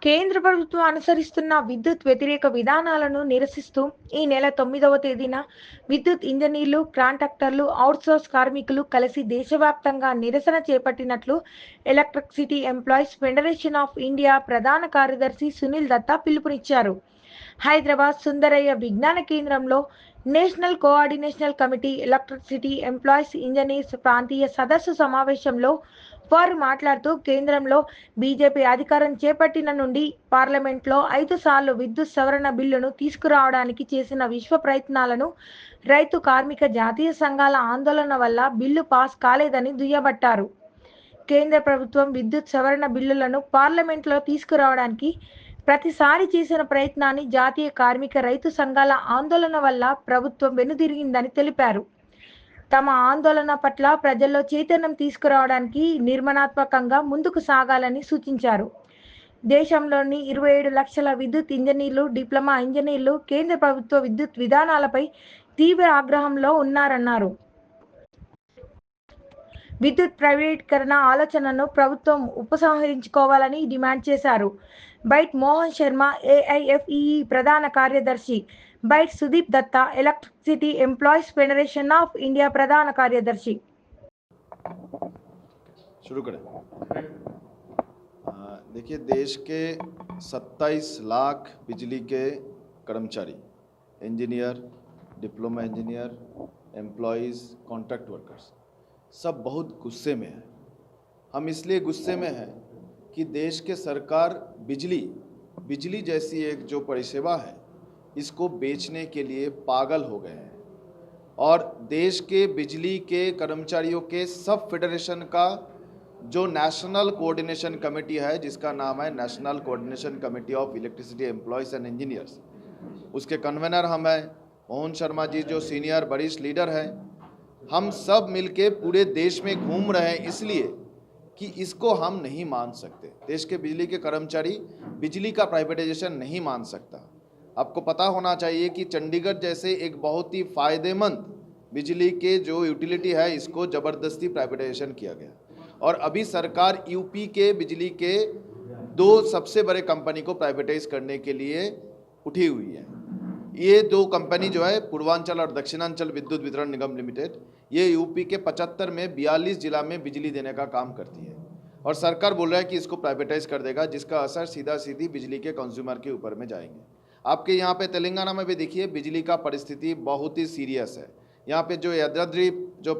కేంద్ర ప్రభుత్వం అనుసరిస్తున్న విద్యుత్ వ్యతిరేక విధానాలను నిరసిస్తూ ఈ నెల 9వ తేదీన విద్యుత్ ఇంజనీర్లు, కాంట్రాక్టర్లు, అవుట్సోర్స్ కార్మికులు కలిసి దేశవ్యాప్తంగా నిరసన చేపట్టినట్లు electricity employees federation of India ప్రధాన కార్యదర్శి సునీల్ దత్తా పిలుపునిచ్చారు. హైదరాబాద్ సుందరయ్య విజ్ఞాన కేంద్రంలో national coordination committee electricity employees engineers ప్రాంతీయ సదస్సు సమావేశంలో వారు మాట్లాడుతూ కేంద్రంలో బీజేపీ అధికారం చేపట్టిన నుండి పార్లమెంట్లో 5 సార్లు విద్యుత్ సవరణ బిల్లును తీసుకురావడానికి చేసిన విశ్వ ప్రయత్నాలను, రైతు కార్మిక జాతీయ సంఘాల ఆందోళన వల్ల బిల్లు పాస్ కాలేదని దుయ్యబట్టారు. కేంద్ర ప్రభుత్వం విద్యుత్ సవరణ బిల్లులను పార్లమెంట్లో తీసుకురావడానికి ప్రతిసారి చేసిన ప్రయత్నాన్ని జాతీయ కార్మిక రైతు సంఘాల ఆందోళన వల్ల ప్రభుత్వం వెనుదిరిగిందని తెలిపారు. తమ ఆందోళన పట్ల ప్రజల్లో చైతన్యం తీసుకురావడానికి నిర్మాణాత్మకంగా ముందుకు సాగాలని సూచించారు. దేశంలోని 27 లక్షల విద్యుత్ ఇంజనీర్లు, డిప్లొమా ఇంజనీర్లు కేంద్ర ప్రభుత్వ విద్యుత్ విధానాలపై తీవ్ర ఆగ్రహంలో ఉన్నారన్నారు. విద్యుత్ ప్రైవేటీకరణ ఆలోచనను ప్రభుత్వం ఉపసంహరించుకోవాలని డిమాండ్ చేశారు. బైట్ మోహన్ శర్మ, ఏఐఎఫ్ఈఈ ప్రధాన కార్యదర్శి, byte Sudeep Dutta, electricity employees federation of India प्रधान कार्यदर्शी। शुरू करें। देखिए, देश के 27 लाख बिजली के कर्मचारी, engineer, diploma engineer, employees, contract workers सब बहुत गुस्से में हैं। हम इसलिए गुस्से में हैं कि देश के सरकार बिजली जैसी एक जो परिसेवा है इसको बेचने के लिए पागल हो गए हैं और देश के बिजली के कर्मचारियों के सब फेडरेशन का जो नेशनल कोऑर्डिनेशन कमेटी है, जिसका नाम है national coordination committee of electricity employees and engineers, उसके कन्वेनर हम हैं मोहन शर्मा जी, जो सीनियर वरिष्ठ लीडर हैं। हम सब मिलके पूरे देश में घूम रहे हैं इसलिए कि इसको हम नहीं मान सकते। देश के बिजली के कर्मचारी बिजली का प्राइवेटाइजेशन नहीं मान सकता। आपको पता होना चाहिए कि चंडीगढ़ जैसे एक बहुत ही फ़ायदेमंद बिजली के जो यूटिलिटी है इसको ज़बरदस्ती प्राइवेटाइजेशन किया गया और अभी सरकार यूपी के बिजली के 2 सबसे बड़े कंपनी को प्राइवेटाइज करने के लिए उठी हुई है। ये 2 कंपनी जो है पूर्वांचल और दक्षिणांचल विद्युत वितरण निगम लिमिटेड, ये यूपी के 75 में 42 जिला में बिजली देने का काम करती है और सरकार बोल रहा है कि इसको प्राइवेटाइज कर देगा, जिसका असर सीधा सीधी बिजली के कंज्यूमर के ऊपर में जाएंगे। आपके यहाँ पे तेलंगाना में भी देखिए बिजली का परिस्थिति बहुत ही सीरियस है। यहाँ पे जो यादाद्री जो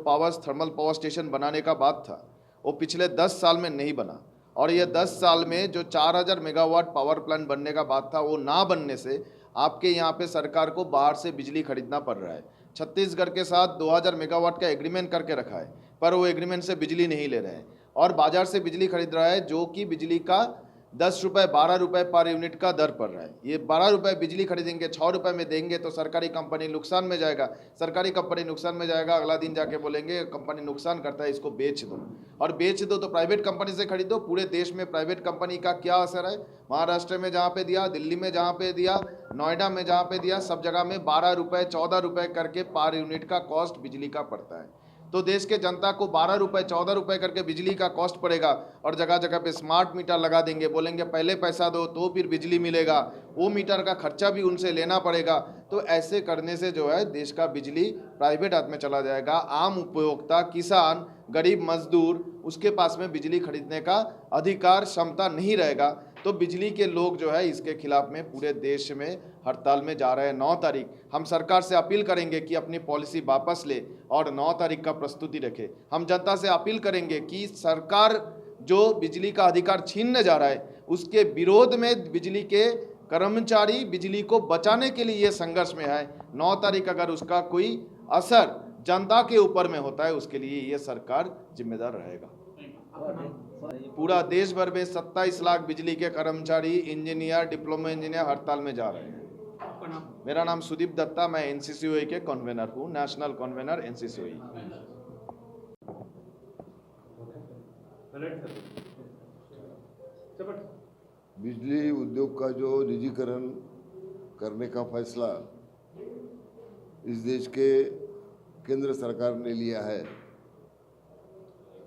थर्मल पावर स्टेशन बनाने का बात था वो पिछले 10 साल में नहीं बना और ये 10 साल में जो 4000 मेगावाट पावर प्लांट बनने का बात था वो ना बनने से आपके यहाँ पे सरकार को बाहर से बिजली खरीदना पड़ रहा है। छत्तीसगढ़ के साथ 2000 मेगावाट का एग्रीमेंट करके रखा है पर वो एग्रीमेंट से बिजली नहीं ले रहे हैं और बाजार से बिजली खरीद रहा है जो कि बिजली का 10 रुपये 12 रुपये पर यूनिट का दर पड़ रहा है। ये 12 रुपये बिजली खरीदेंगे 6 रुपये में देंगे तो सरकारी कंपनी नुकसान में जाएगा। सरकारी कंपनी नुकसान में जाएगा, अगला दिन जाके बोलेंगे कंपनी नुकसान करता है, इसको बेच दो और बेच दो तो प्राइवेट कंपनी से खरीदो। पूरे देश में प्राइवेट कंपनी का क्या असर है? महाराष्ट्र में जहाँ पे दिया, दिल्ली में जहाँ पे दिया, नोएडा में जहाँ पे दिया, सब जगह में 12 रुपये 14 रुपये करके पर यूनिट का कॉस्ट बिजली का पड़ता है। तो देश के जनता को 12 रुपये 14 रुपये करके बिजली का कॉस्ट पड़ेगा और जगह जगह पे स्मार्ट मीटर लगा देंगे, बोलेंगे पहले पैसा दो तो फिर बिजली मिलेगा, वो मीटर का खर्चा भी उनसे लेना पड़ेगा। तो ऐसे करने से जो है देश का बिजली प्राइवेट हाथ में चला जाएगा। आम उपभोक्ता, किसान, गरीब मजदूर, उसके पास में बिजली खरीदने का अधिकार क्षमता नहीं रहेगा। तो बिजली के लोग जो है इसके खिलाफ में पूरे देश में हड़ताल में जा रहे हैं। 9 तारीख हम सरकार से अपील करेंगे कि अपनी पॉलिसी वापस ले और 9 तारीख का प्रस्तुति रखे। हम जनता से अपील करेंगे कि सरकार जो बिजली का अधिकार छीनने जा रहा है उसके विरोध में बिजली के कर्मचारी बिजली को बचाने के लिए ये संघर्ष में है। 9 तारीख अगर उसका कोई असर जनता के ऊपर में होता है उसके लिए ये सरकार जिम्मेदार रहेगा। पूरा देश भर में 27 लाख बिजली के कर्मचारी, इंजीनियर, डिप्लोमा इंजीनियर हड़ताल में जा रहे हैं। मेरा नाम सुदीप दत्ता, मैं एनसीसीओई के कन्वेनर हूँ, नेशनल कन्वेनर एनसीसीओई। बिजली उद्योग का जो निजीकरण करने का फैसला इस देश के केंद्र सरकार ने लिया है,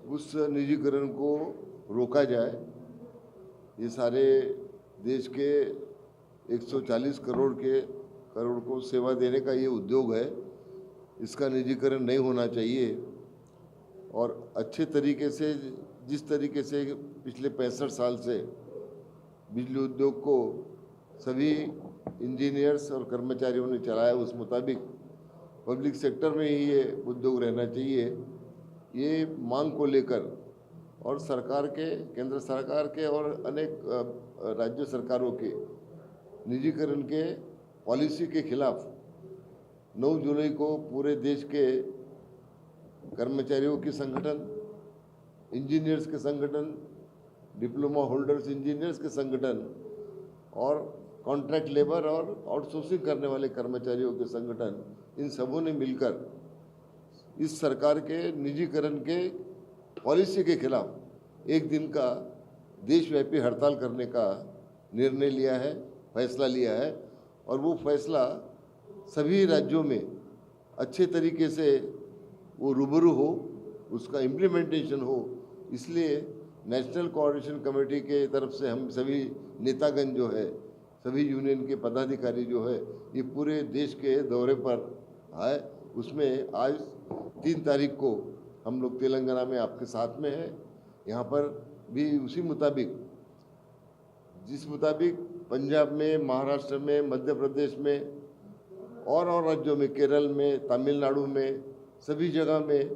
उस निजीकरण को रोका जाए, ये सारे देश के 140 करोड़ को सेवा देने का ये उद्योग है, इसका निजीकरण नहीं होना चाहिए। और अच्छे तरीके से, जिस तरीके से पिछले 65 साल से बिजली उद्योग को सभी इंजीनियर्स और कर्मचारियों ने चलाया, उस मुताबिक पब्लिक सेक्टर में ही ये उद्योग रहना चाहिए। ये मांग को लेकर और सरकार के, केंद्र सरकार के और अनेक राज्य सरकारों के निजीकरण के पॉलिसी के खिलाफ 9 जुलाई को पूरे देश के कर्मचारियों के संगठन, इंजीनियर्स के संगठन, डिप्लोमा होल्डर्स इंजीनियर्स के संगठन और कॉन्ट्रैक्ट लेबर और आउटसोर्सिंग करने वाले कर्मचारियों के संगठन, इन सबों ने मिलकर इस सरकार के निजीकरण के पॉलिसी के खिलाफ एक दिन का देशव्यापी हड़ताल करने का निर्णय लिया है, फैसला लिया है। और वो फैसला सभी राज्यों में अच्छे तरीके से वो रूबरू हो, उसका इम्प्लीमेंटेशन हो। इसलिए नेशनल कोऑर्डिनेशन कमेटी के तरफ से हम सभी नेतागण जो है, सभी यूनियन के पदाधिकारी जो है, ये पूरे देश के दौरे पर आए। उसमें आज 3 तारीख को हम लोग तेलंगाना में आपके साथ में हैं। यहाँ पर भी उसी मुताबिक, जिस मुताबिक पंजाब में, महाराष्ट्र में, मध्य प्रदेश में और राज्यों में, केरल में, तमिलनाडु में, सभी जगह में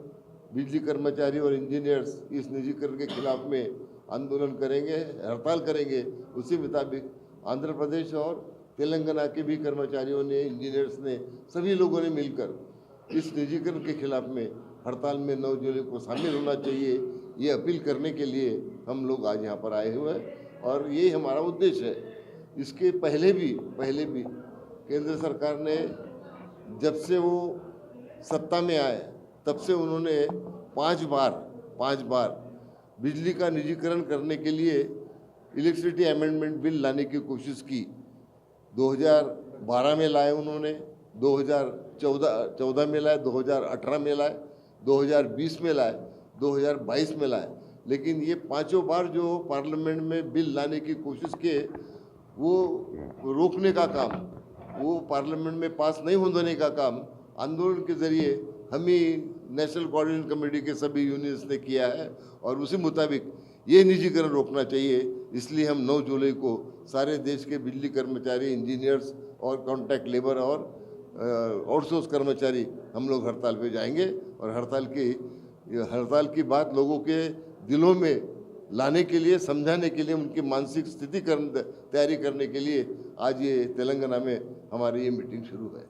बिजली कर्मचारी और इंजीनियर्स इस निजीकरण के खिलाफ में आंदोलन करेंगे, हड़ताल करेंगे। उसी मुताबिक आंध्र प्रदेश और तेलंगाना के भी कर्मचारियों ने, इंजीनियर्स ने, सभी लोगों ने मिलकर इस निजीकरण के खिलाफ में हड़ताल में 9 जुलाई को शामिल होना चाहिए, ये अपील करने के लिए हम लोग आज यहाँ पर आए हुए हैं। और ये हमारा उद्देश्य है। इसके पहले भी केंद्र सरकार ने, जब से वो सत्ता में आए, तब से उन्होंने 5 बार बिजली का निजीकरण करने के लिए इलेक्ट्रिसिटी अमेंडमेंट बिल लाने की कोशिश की। 2012 में लाए उन्होंने, 2014 में लाए, 2018 में लाए, 2020 में लाए, 2022 में लाए। लेकिन ये 5 बार जो पार्लियामेंट में बिल लाने की कोशिश किए, वो रोकने का काम, वो पार्लियामेंट में पास नहीं होने का काम आंदोलन के ज़रिए हम ही नेशनल कोऑर्डिनेशन कमेटी के सभी यूनियंस ने किया है। और उसी मुताबिक ये निजीकरण रोकना चाहिए। इसलिए हम 9 जुलाई को सारे देश के बिजली कर्मचारी, इंजीनियर्स और कॉन्ट्रैक्ट लेबर और आउटसोर्स कर्मचारी हम लोग हड़ताल पे जाएंगे। और हड़ताल की बात लोगों के दिलों में लाने के लिए, समझाने के लिए, उनकी मानसिक स्थिति तैयारी करने के लिए आज ये तेलंगाना में हमारी ये मीटिंग शुरू है।